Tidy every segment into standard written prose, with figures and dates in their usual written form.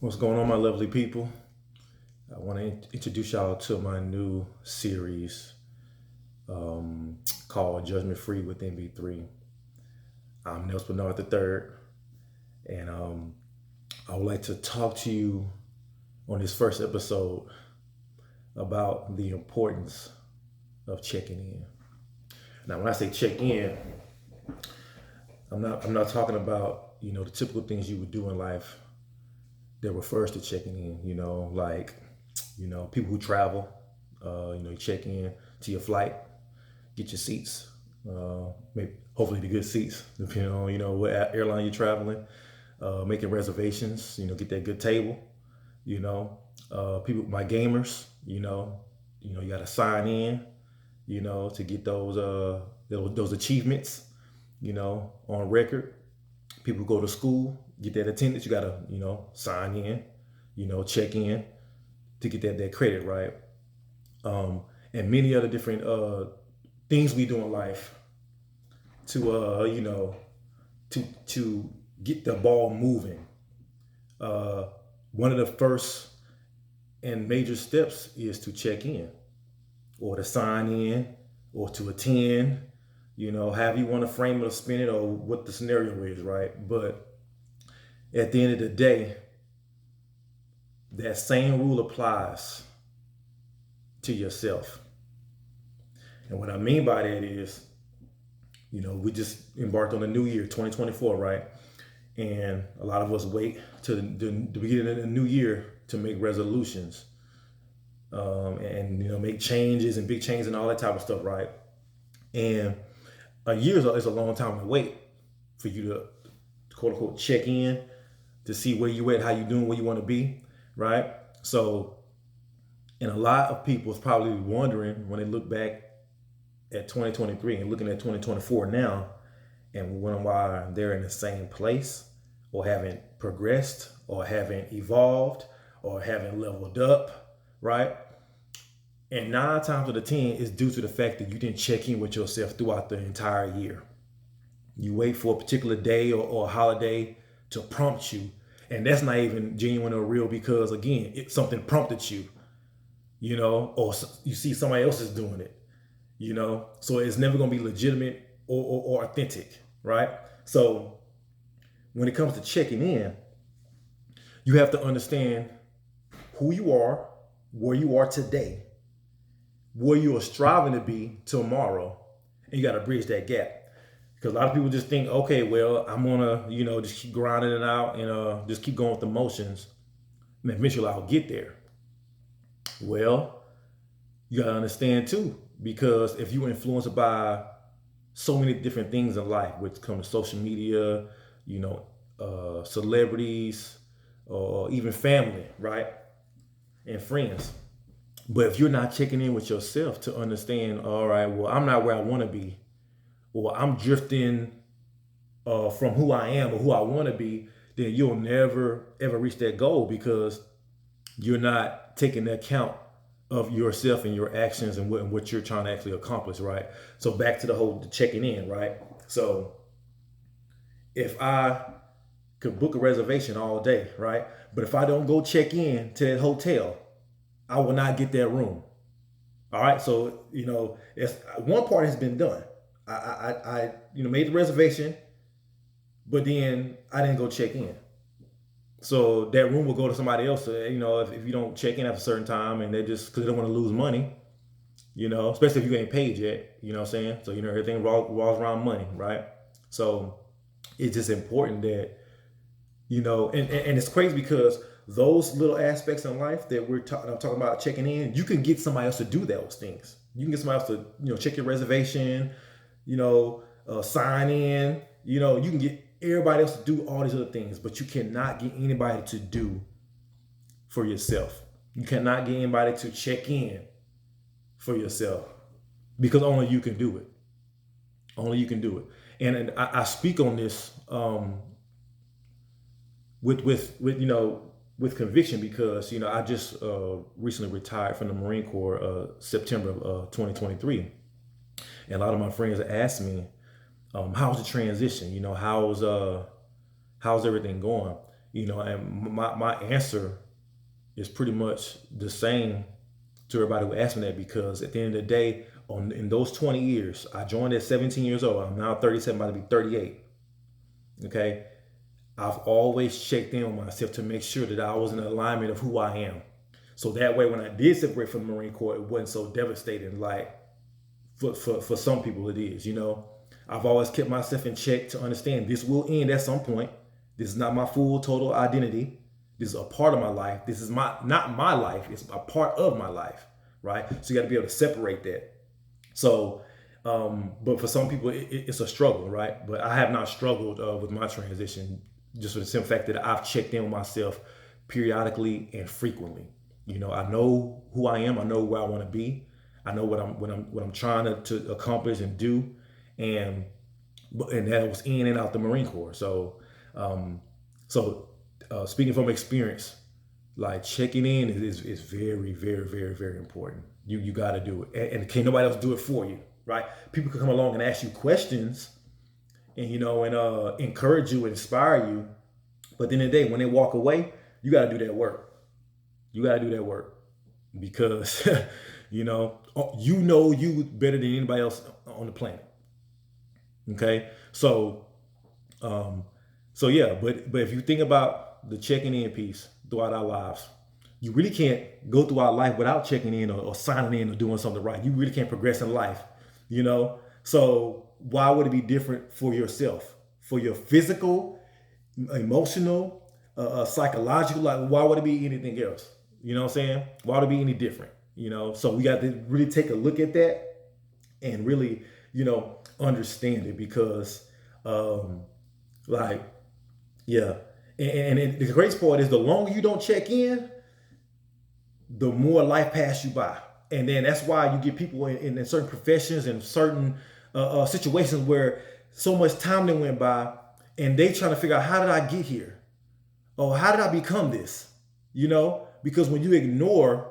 What's going on, my lovely people? I want to introduce y'all to my new series called Judgment Free with NB3. I'm Nelson Bernard III, and I would like to talk to you on this first episode about the importance of checking in. Now, when I say check in, I'm not talking about the typical things you would do in life that refers to checking in. People who travel. You check in to your flight, get your seats, maybe hopefully the good seats, depending on what airline you're traveling. Making reservations, get that good table. People, my gamers, you got to sign in, to get those achievements, on record. People go to school, get that attendance. You got to, sign in, check in to get that credit, right? And many other different things we do in life to to get the ball moving. One of the first and major steps is to check in, or to sign in, or to attend. However you want to frame it or spin it, or what the scenario is, right? But at the end of the day, that same rule applies to yourself. And what I mean by that is, we just embarked on a new year, 2024, right? And a lot of us wait to the beginning of the new year to make resolutions, and make changes and big changes and all that type of stuff, right? And a year is a long time to wait for you to quote unquote check in to see where you at, how you doing, where you want to be, right? So, and a lot of people is probably wondering when they look back at 2023 and looking at 2024 now, and wondering why they're in the same place, or haven't progressed, or haven't evolved, or haven't leveled up, right? And 9 times out of 10 is due to the fact that you didn't check in with yourself throughout the entire year. You wait for a particular day or a holiday to prompt you, and that's not even genuine or real, because again, something prompted you, or you see somebody else is doing it, so it's never going to be legitimate or authentic, right? So when it comes to checking in, you have to understand who you are, where you are today, where you are striving to be tomorrow, and you got to bridge that gap. Because a lot of people just think, okay, well, I'm gonna, just keep grinding it out and just keep going with the motions, and eventually I'll get there. Well, you gotta understand too, because if you're influenced by so many different things in life, which come to social media, celebrities, or even family, right, and friends. But if you're not checking in with yourself to understand, all right, well, I'm not where I want to be, or I'm drifting from who I am or who I want to be, then you'll never ever reach that goal, because you're not taking account of yourself and your actions and what you're trying to actually accomplish, right? So back to the checking in, right? So if I could book a reservation all day, right? But if I don't go check in to that hotel, I will not get that room. All right. So, it's, one part has been done. I made the reservation, but then I didn't go check in. So that room will go to somebody else. If you don't check in at a certain time, and they just, because they don't want to lose money, especially if you ain't paid yet, you know what I'm saying? So, everything revolves around money, right? So it's just important that, and it's crazy because those little aspects in life that I'm talking about checking in, you can get somebody else to do those things. You can get somebody else to, check your reservation, sign in, you can get everybody else to do all these other things, but you cannot get anybody to do for yourself. You cannot get anybody to check in for yourself, because only you can do it. Only you can do it. And I speak on this with conviction, because I just recently retired from the Marine Corps, September of 2023, and a lot of my friends asked me, how's the transition? How's everything going? And my answer is pretty much the same to everybody who asked me that, because at the end of the day, in those 20 years, I joined at 17 years old. I'm now 37, about to be 38. Okay. I've always checked in on myself to make sure that I was in alignment of who I am. So that way, when I did separate from the Marine Corps, it wasn't so devastating. Like for some people it is, I've always kept myself in check to understand this will end at some point. This is not my full total identity. This is a part of my life. This is not my life. It's a part of my life, right? So you got to be able to separate that. So, but for some people, it's a struggle, right? But I have not struggled with my transition, just for the simple fact that I've checked in with myself periodically and frequently. I know who I am. I know where I want to be. I know what I'm trying to accomplish and do, and that was in and out the Marine Corps. So, speaking from experience, like checking in is very, very, very, very important. You got to do it, and can't nobody else do it for you, right? People can come along and ask you questions, and encourage you, and inspire you, but at the end of the day, when they walk away, you got to do that work. You got to do that work, because you you better than anybody else on the planet. Okay, so yeah, but if you think about the checking in piece throughout our lives, you really can't go through our life without checking in or signing in or doing something right. You really can't progress in life, So why would it be different for yourself, for your physical, emotional, psychological? Like, why would it be anything else? You know what I'm saying? Why would it be any different? So we got to really take a look at that and really, understand it, because, yeah. And the great part is, the longer you don't check in, the more life passes you by. And then that's why you get people in certain professions and certain situations where so much time that went by, and they trying to figure out, how did I get here? Or how did I become this? Because when you ignore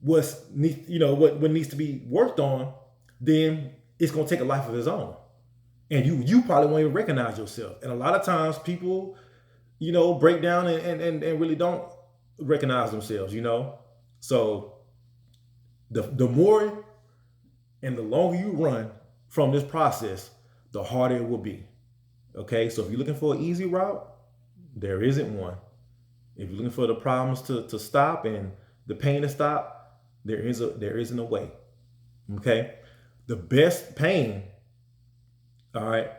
what needs to be worked on, then it's going to take a life of its own. And you probably won't even recognize yourself. And a lot of times people, break down and really don't recognize themselves, So the more and the longer you run from this process, the harder it will be. Okay, so if you're looking for an easy route, there isn't one. If you're looking for the problems to stop and the pain to stop, there isn't a way. Okay, the best pain, all right,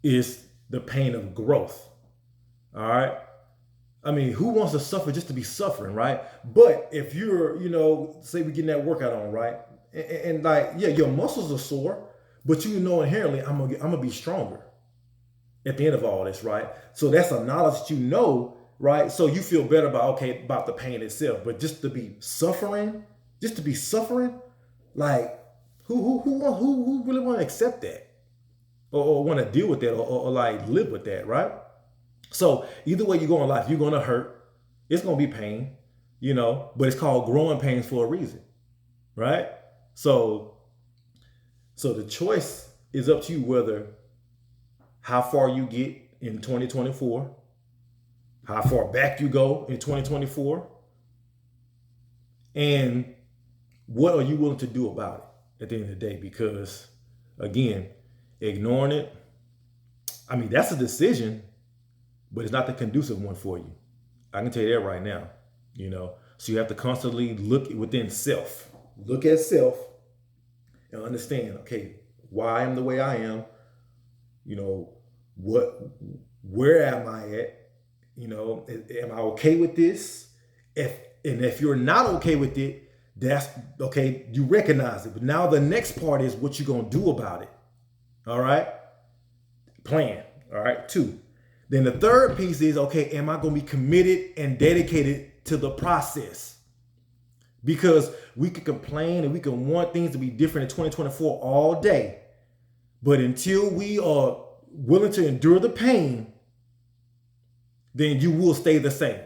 is the pain of growth. All right. I mean, who wants to suffer just to be suffering, right? But if you're, say we're getting that workout on, right? And like, yeah, your muscles are sore, but inherently, I'm gonna be stronger at the end of all this, right? So that's a knowledge that right? So you feel better about the pain itself, but just to be suffering, like who really want to accept that, or want to deal with that, or like live with that, right? So either way you go in life, you're gonna hurt. It's gonna be pain, but it's called growing pains for a reason, right? So the choice is up to you, whether how far you get in 2024, how far back you go in 2024, and what are you willing to do about it at the end of the day? Because again, ignoring it, I mean, that's a decision, but it's not the conducive one for you. I can tell you that right now, So you have to constantly look within self, look at self, and understand, okay, why I am the way I am, where am I at? Am I okay with this? If you're not okay with it, that's okay, you recognize it. But now the next part is what you're gonna do about it. All right? Plan. All right, 2. Then the third piece is, okay, am I gonna be committed and dedicated to the process? Because we can complain and we can want things to be different in 2024 all day. But until we are willing to endure the pain, then you will stay the same.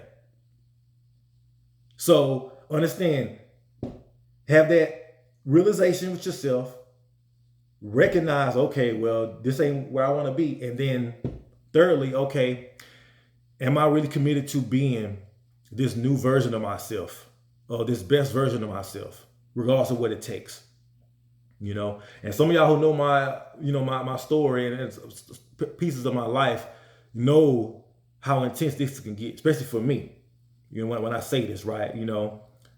So understand, have that realization with yourself, recognize, okay, well, this ain't where I want to be. And then thirdly, okay, am I really committed to being this new version of myself, or this best version of myself, regardless of what it takes? And some of y'all who know my story and pieces of my life know how intense this can get, especially for me. When I say this, right?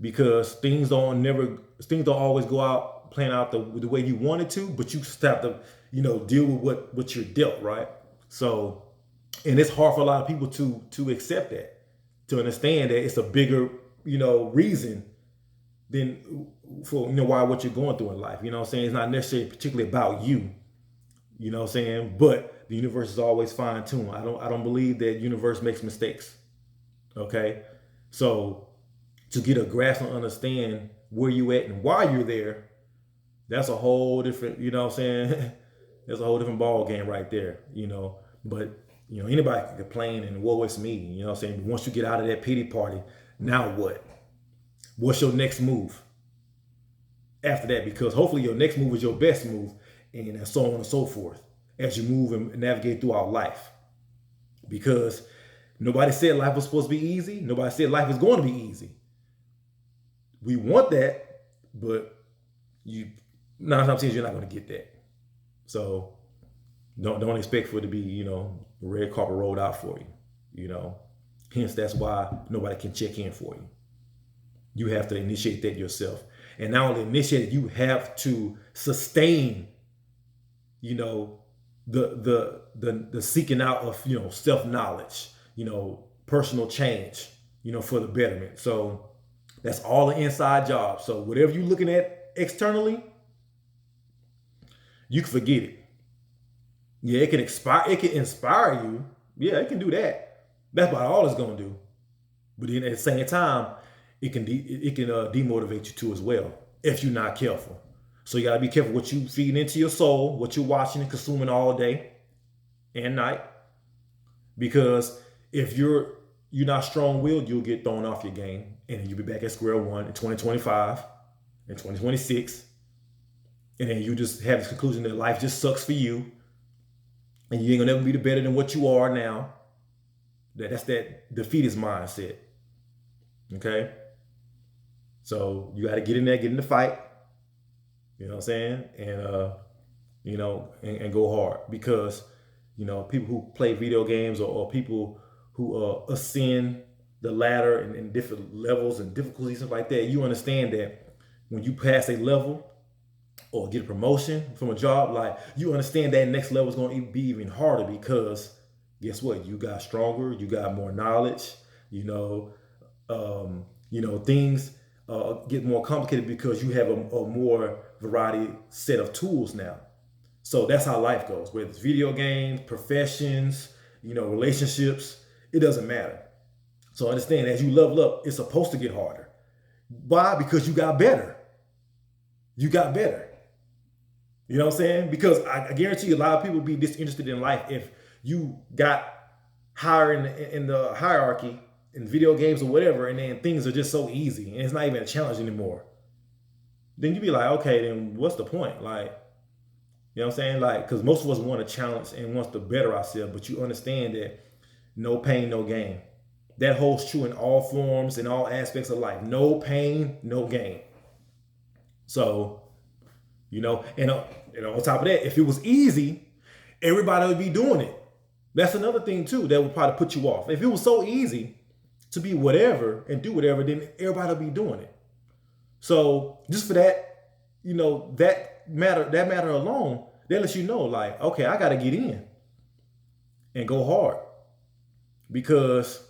Because things don't always go out playing out the way you wanted to, but you just have to deal with what you're dealt, right? So, and it's hard for a lot of people to accept that, to understand that it's a bigger reason than for why what you're going through in life. What I'm saying? It's not necessarily particularly about you. What I'm saying? But the universe is always fine-tuned. I don't believe that universe makes mistakes. Okay? So to get a grasp and understand where you at and why you're there, that's a whole different, what I'm saying? That's a whole different ball game right there, But anybody can complain and woe it's me, what I'm saying? But once you get out of that pity party, now what? What's your next move after that? Because hopefully your next move is your best move, and so on and so forth as you move and navigate throughout life. Because nobody said life was supposed to be easy. Nobody said life is going to be easy. We want that, but 9 times you're not going to get that. So don't expect for it to be, red carpet rolled out for you. Hence, that's why nobody can check in for you. You have to initiate that yourself. And not only initiate it, you have to sustain, the seeking out of, self-knowledge, personal change, for the betterment. So that's all an inside job. So whatever you're looking at externally, you can forget it. Yeah, it can inspire you. Yeah, it can do that. That's about all it's gonna do. But then at the same time, it can demotivate you too as well if you're not careful. So you gotta be careful what you feed into your soul, what you're watching and consuming all day and night. Because if you're not strong-willed, you'll get thrown off your game, and you'll be back at square one in 2025 and 2026, and then you just have this conclusion that life just sucks for you, and you ain't gonna never be better than what you are now. That's that defeatist mindset. Okay? So you got to get in there, get in the fight. You know what I'm saying? And and go hard, because people who play video games or people who ascend the ladder in different levels and difficulties and stuff like that, you understand that when you pass a level or get a promotion from a job, like, you understand that next level is going to be even harder, because guess what? You got stronger, you got more knowledge, things get more complicated because you have a more variety set of tools now. So that's how life goes, whether it's video games, professions, relationships, it doesn't matter. So understand, as you level up, it's supposed to get harder. Why? Because you got better. You got better. You know what I'm saying? Because I guarantee you a lot of people would be disinterested in life if you got higher in the hierarchy in video games or whatever, and then things are just so easy and it's not even a challenge anymore. Then you'd be like, okay, then what's the point? Like, you know what I'm saying? Like, because most of us want a challenge and wants to better ourselves, but you understand that no pain, no gain. That holds true in all forms and all aspects of life. No pain, no gain. So, and on top of that, if it was easy, everybody would be doing it. That's another thing too that would probably put you off. If it was so easy to be whatever and do whatever, then everybody would be doing it. So just for that, that matter alone, that lets you know, like, okay, I got to get in and go hard, because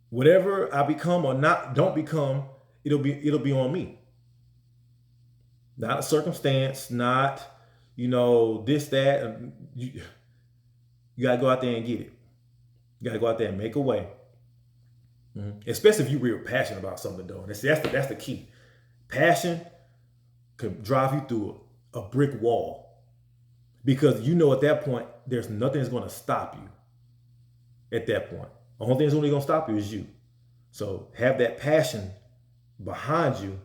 whatever I become or don't become, it'll be on me. Not a circumstance, not, this, that. You got to go out there and get it. You got to go out there and make a way. Mm-hmm. Especially if you're real passionate about something, though. That's the key. Passion can drive you through a brick wall, because at that point, there's nothing that's going to stop you at that point. The only thing that's only going to stop you is you. So have that passion behind you,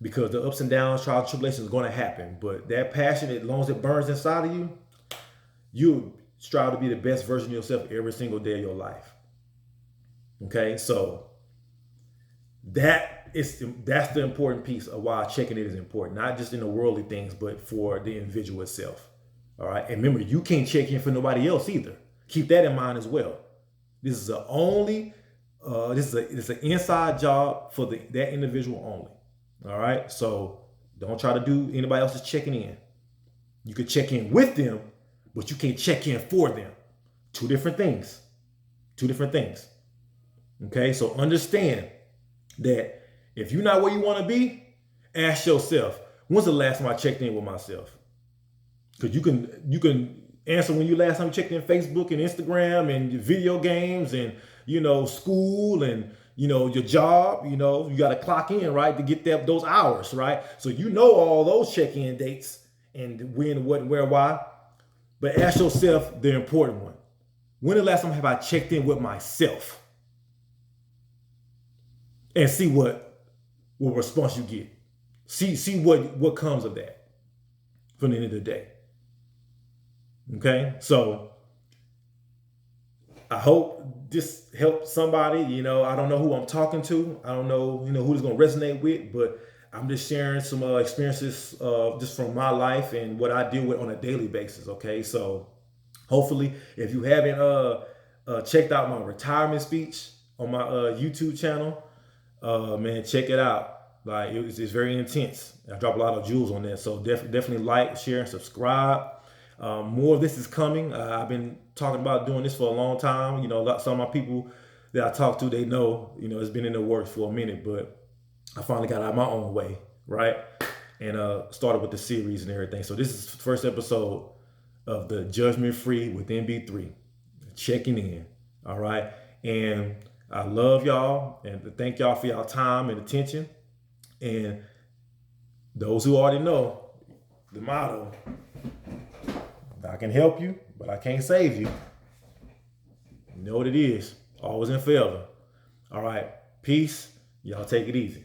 because the ups and downs, trials and tribulations is going to happen. But that passion, as long as it burns inside of you, strive to be the best version of yourself every single day of your life. Okay, so that's the important piece of why checking it is important, not just in the worldly things, but for the individual itself. All right, and remember, you can't check in for nobody else either. Keep that in mind as well. This is an inside job for that individual only. All right, so don't try to do anybody else's checking in. You can check in with them, but you can't check in for them. Two different things. Okay, so understand that if you're not where you want to be, ask yourself, when's the last time I checked in with myself? Because you can answer when you last time you checked in Facebook and Instagram and video games and school and your job. You got to clock in, right, to get those hours, right? So all those check-in dates and when, what, where, why. But ask yourself the important one. When the last time have I checked in with myself? And see what response you get. See what comes of that from the end of the day. Okay, so I hope this helped somebody. I don't know who I'm talking to. I don't know, who it's gonna resonate with, but I'm just sharing some experiences just from my life and what I deal with on a daily basis. Okay, so hopefully, if you haven't checked out my retirement speech on my YouTube channel, man, check it out. Like it's very intense. I drop a lot of jewels on that. So definitely like, share, and subscribe. More of this is coming. I've been talking about doing this for a long time. Some of my people that I talk to, they know, it's been in the works for a minute, but I finally got out my own way, right? And started with the series and everything. So this is the first episode of the Judgment Free with NB3. Checking in, all right? And I love y'all and thank y'all for y'all time and attention. And those who already know the motto, I can help you, but I can't save you. You know what it is. Always and forever. All right. Peace. Y'all take it easy.